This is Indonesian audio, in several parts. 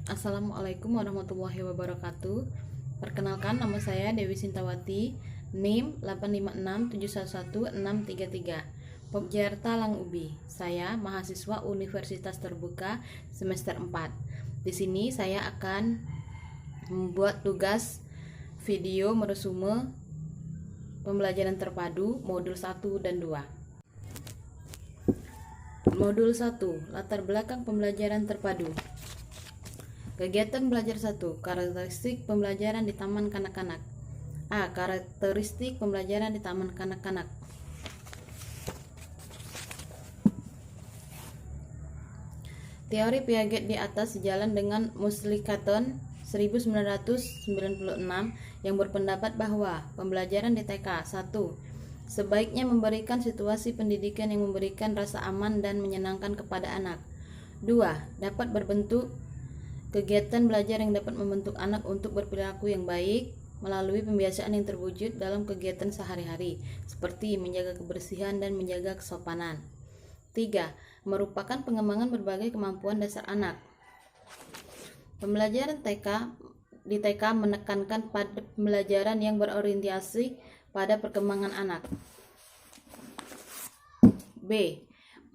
Assalamualaikum warahmatullahi wabarakatuh. Perkenalkan, nama saya Dewi Sintawati, NIM 856711633, Pogjakarta Lang Ubi. Saya mahasiswa Universitas Terbuka semester 4. Di sini saya akan membuat tugas video meresume pembelajaran terpadu modul 1 dan 2. Modul 1, latar belakang pembelajaran terpadu. Kegiatan belajar 1, karakteristik pembelajaran di taman kanak-kanak. A. Karakteristik pembelajaran di taman kanak-kanak. Teori Piaget di atas sejalan dengan Muslicaton 1996 yang berpendapat bahwa pembelajaran di TK 1 sebaiknya memberikan situasi pendidikan yang memberikan rasa aman dan menyenangkan kepada anak. 2. Dapat berbentuk kegiatan belajar yang dapat membentuk anak untuk berperilaku yang baik melalui pembiasaan yang terwujud dalam kegiatan sehari-hari, seperti menjaga kebersihan dan menjaga kesopanan. 3. Merupakan pengembangan berbagai kemampuan dasar anak. Pembelajaran di TK menekankan pada pembelajaran yang berorientasi pada perkembangan anak. B.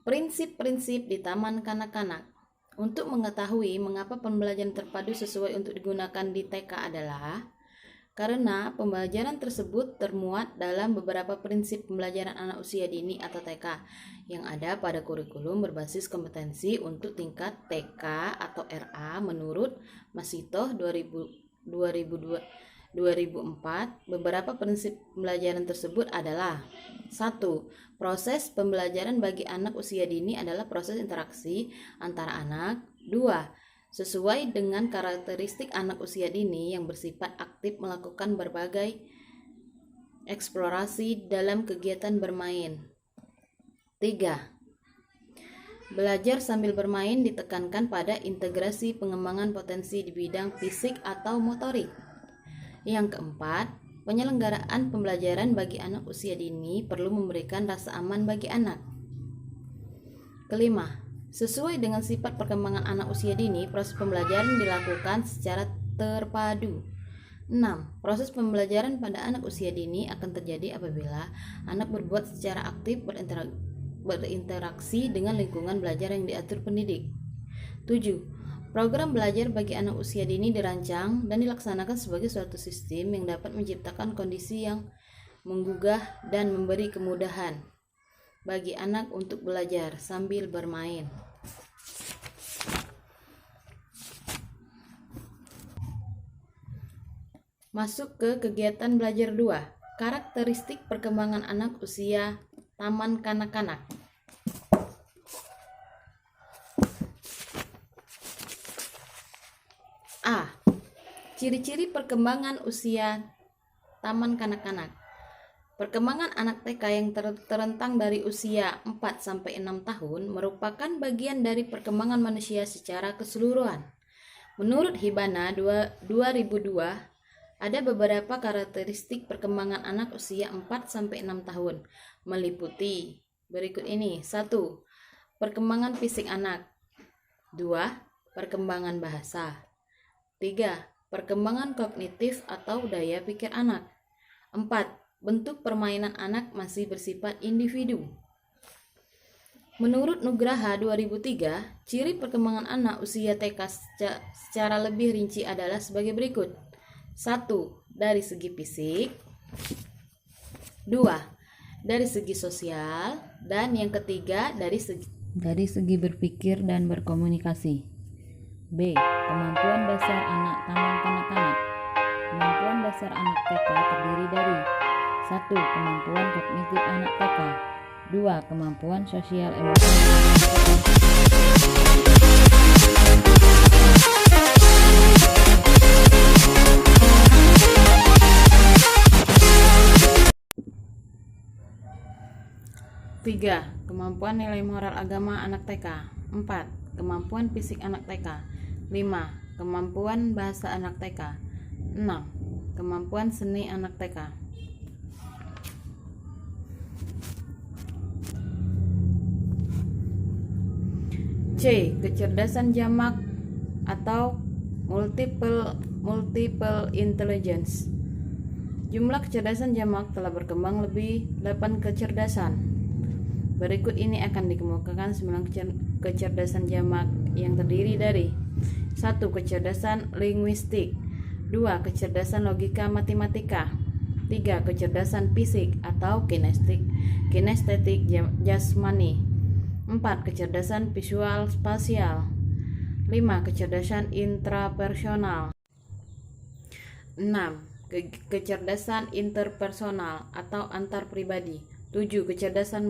Prinsip-prinsip di taman kanak-kanak. Untuk mengetahui mengapa pembelajaran terpadu sesuai untuk digunakan di TK adalah karena pembelajaran tersebut termuat dalam beberapa prinsip pembelajaran anak usia dini atau TK yang ada pada kurikulum berbasis kompetensi untuk tingkat TK atau RA menurut Masitoh 2004. Beberapa prinsip pembelajaran tersebut adalah: 1. Proses pembelajaran bagi anak usia dini adalah proses interaksi antara anak. 2. Sesuai dengan karakteristik anak usia dini yang bersifat aktif melakukan berbagai eksplorasi dalam kegiatan bermain. 3. Belajar sambil bermain ditekankan pada integrasi pengembangan potensi di bidang fisik atau motorik. Yang keempat, penyelenggaraan pembelajaran bagi anak usia dini perlu memberikan rasa aman bagi anak. Kelima, sesuai dengan sifat perkembangan anak usia dini, proses pembelajaran dilakukan secara terpadu. 6. Proses pembelajaran pada anak usia dini akan terjadi apabila anak berbuat secara aktif berinteraksi dengan lingkungan belajar yang diatur pendidik. 7. Program belajar bagi anak usia dini dirancang dan dilaksanakan sebagai suatu sistem yang dapat menciptakan kondisi yang menggugah dan memberi kemudahan bagi anak untuk belajar sambil bermain. Masuk ke kegiatan belajar 2, karakteristik perkembangan anak usia taman kanak-kanak. A. Ciri-ciri perkembangan usia taman kanak-kanak. Perkembangan anak TK yang terentang dari usia 4-6 tahun merupakan bagian dari perkembangan manusia secara keseluruhan. Menurut Hibana 2002, ada beberapa karakteristik perkembangan anak usia 4-6 tahun, meliputi berikut ini. 1. Perkembangan fisik anak. 2. Perkembangan bahasa. 3. Perkembangan kognitif atau daya pikir anak. 4. Bentuk permainan anak masih bersifat individu. Menurut Nugraha 2003, ciri perkembangan anak usia TK secara lebih rinci adalah sebagai berikut. 1. Dari segi fisik. 2. Dari segi sosial. Dan yang ketiga, dari segi berpikir dan berkomunikasi. B. Kemampuan dasar anak taman kanak-kanak. Kemampuan dasar anak TK terdiri dari 1. Kemampuan kognitif anak TK. 2. Kemampuan sosial emosional. 3. Kemampuan nilai moral agama anak TK. 4. Kemampuan fisik anak TK. 5. Kemampuan bahasa anak TK. 6. Kemampuan seni anak TK. C. Kecerdasan jamak atau multiple intelligence. Jumlah kecerdasan jamak telah berkembang lebih 8 kecerdasan. Berikut ini akan dikemukakan 9 kecerdasan jamak yang terdiri dari 1. Kecerdasan linguistik, 2. Kecerdasan logika matematika, 3. Kecerdasan fisik atau kinestetik jasmani, 4. Kecerdasan visual spasial, 5. Kecerdasan intrapersonal, 6. Kecerdasan interpersonal atau antar pribadi, 7. Kecerdasan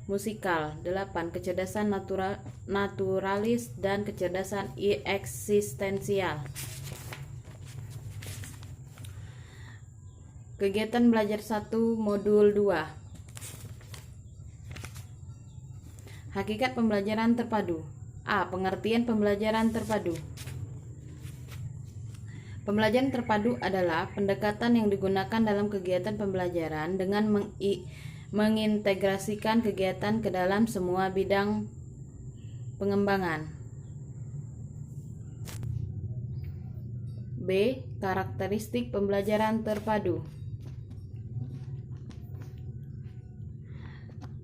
musikal, 8. Kecerdasan naturalis dan kecerdasan eksistensial. Kegiatan belajar 1 modul 2. Hakikat pembelajaran terpadu. A. Pengertian pembelajaran terpadu. Pembelajaran terpadu adalah pendekatan yang digunakan dalam kegiatan pembelajaran dengan mengintegrasikan kegiatan ke dalam semua bidang pengembangan. B. Karakteristik pembelajaran terpadu.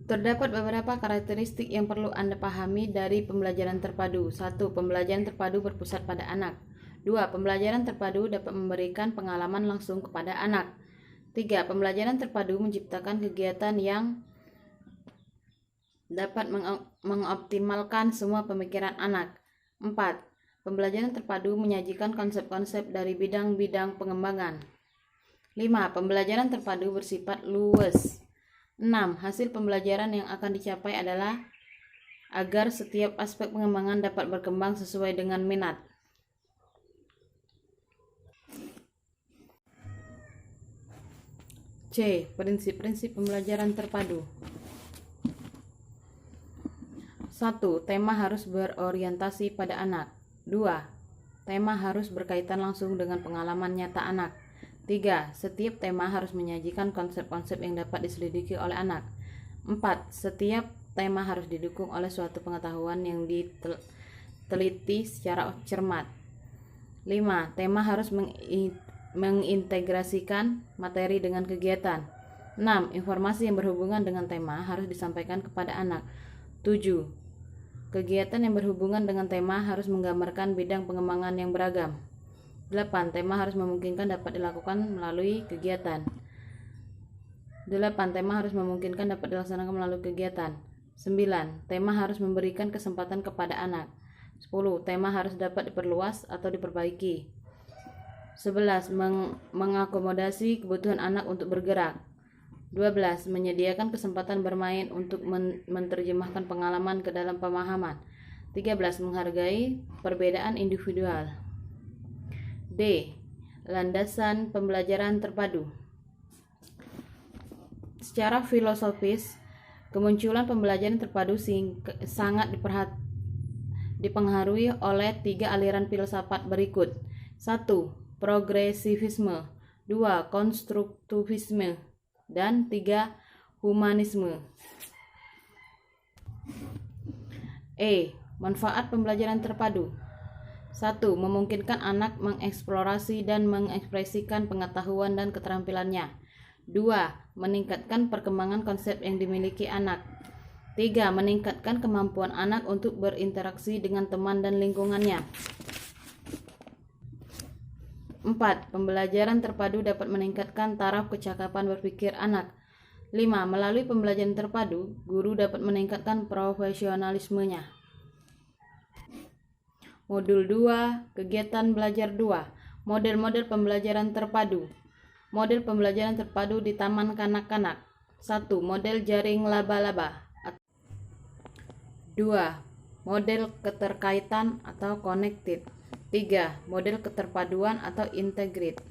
Terdapat beberapa karakteristik yang perlu Anda pahami dari pembelajaran terpadu. 1. Pembelajaran terpadu berpusat pada anak. 2. Pembelajaran terpadu dapat memberikan pengalaman langsung kepada anak. 3. Pembelajaran terpadu menciptakan kegiatan yang dapat mengoptimalkan semua pemikiran anak. 4. Pembelajaran terpadu menyajikan konsep-konsep dari bidang-bidang pengembangan. 5. Pembelajaran terpadu bersifat luas. 6. Hasil pembelajaran yang akan dicapai adalah agar setiap aspek pengembangan dapat berkembang sesuai dengan minat. C. Prinsip-prinsip pembelajaran terpadu. 1. Tema harus berorientasi pada anak. 2. Tema harus berkaitan langsung dengan pengalaman nyata anak. 3. Setiap tema harus menyajikan konsep-konsep yang dapat diselidiki oleh anak. 4. Setiap tema harus didukung oleh suatu pengetahuan yang diteliti secara cermat. 5. Tema harus mengintegrasikan materi dengan kegiatan. 6. Informasi yang berhubungan dengan tema harus disampaikan kepada anak. 7. Kegiatan yang berhubungan dengan tema harus menggambarkan bidang pengembangan yang beragam. 8. Tema harus memungkinkan dapat dilakukan melalui kegiatan. 8. Tema harus memungkinkan dapat dilaksanakan melalui kegiatan. 9. Tema harus memberikan kesempatan kepada anak. 10. Tema harus dapat diperluas atau diperbaiki. 11. Mengakomodasi kebutuhan anak untuk bergerak. 12. Menyediakan kesempatan bermain untuk menerjemahkan pengalaman ke dalam pemahaman. 13. Menghargai perbedaan individual. D. Landasan pembelajaran terpadu. Secara filosofis, kemunculan pembelajaran terpadu sangat dipengaruhi oleh 3 aliran filsafat berikut. 1. Progresivisme, 2. Konstruktivisme, dan 3. Humanisme. E. Manfaat pembelajaran terpadu. 1. Memungkinkan anak mengeksplorasi dan mengekspresikan pengetahuan dan keterampilannya. 2. Meningkatkan perkembangan konsep yang dimiliki anak. 3. Meningkatkan kemampuan anak untuk berinteraksi dengan teman dan lingkungannya. 4. Pembelajaran terpadu dapat meningkatkan taraf kecakapan berpikir anak. 5. Melalui pembelajaran terpadu, guru dapat meningkatkan profesionalismenya. Modul 2, kegiatan belajar 2. Model-model pembelajaran terpadu. Model pembelajaran terpadu di taman kanak-kanak. 1. Model jaring laba-laba. 2. Model keterkaitan atau connected. 3. Model keterpaduan atau integrate.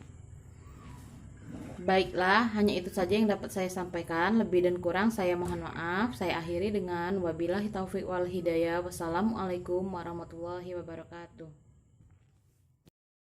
Baiklah, hanya itu saja yang dapat saya sampaikan. Lebih dan kurang saya mohon maaf. Saya akhiri dengan wabillahi taufiq wal hidayah. Wassalamualaikum warahmatullahi wabarakatuh.